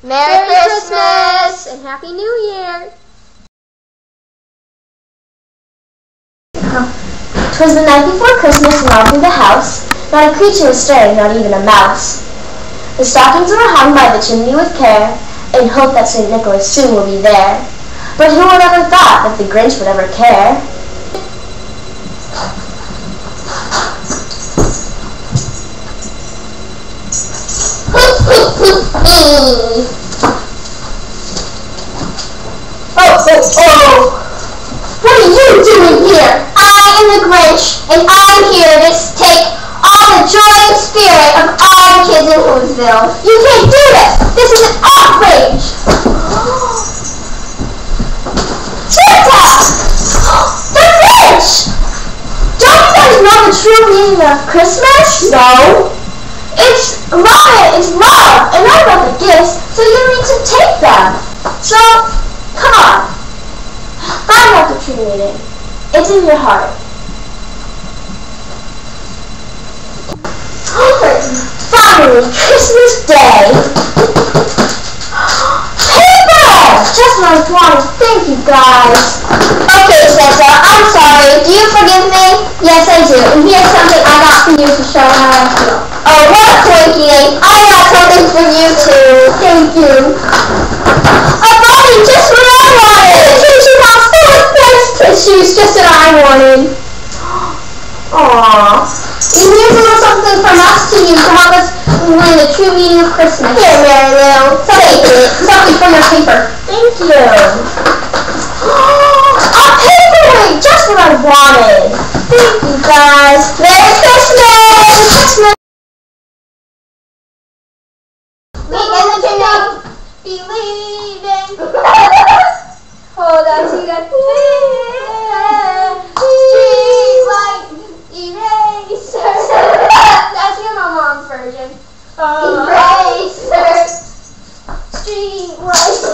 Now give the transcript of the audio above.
Merry Christmas and Happy New Year! 'Twas the night before Christmas, and all through the house not a creature was stirring, not even a mouse. The stockings were hung by the chimney with care, in hope that St. Nicholas soon will be there. But who would ever thought that the Grinch would ever care? Oh! What are you doing here? I am the Grinch, and I'm here to take all the joy and spirit of all the kids in Whoville. You can't do this! This is an outrage! Santa! The Grinch! Don't you guys know the true meaning of Christmas? No. It's love, and I brought the gifts, so you need to take them. So, come on. Find out the true meaning. It's in your heart. Finally, Christmas Day. Paper! Just what I was wanting. Thank you, guys. Okay, Santa, I'm sorry. Do you forgive me? Yes, I do. And here's something I got for you to show how I feel. Oh, what a coinky! I got something for you, too. Thank you. A bunny, just what I wanted. A tissue box full of fresh tissues, just what I wanted. Aww. And here's a little something from us to you to help us learn the true meaning of Christmas. Here, Mary Lou. Take it. Something from your paper. Thank you. A paperweight! Just what I wanted. Thank you, guys. Merry Christmas! Believing. Hold on to that street light eraser. That's my mom's version. Eraser. Street light.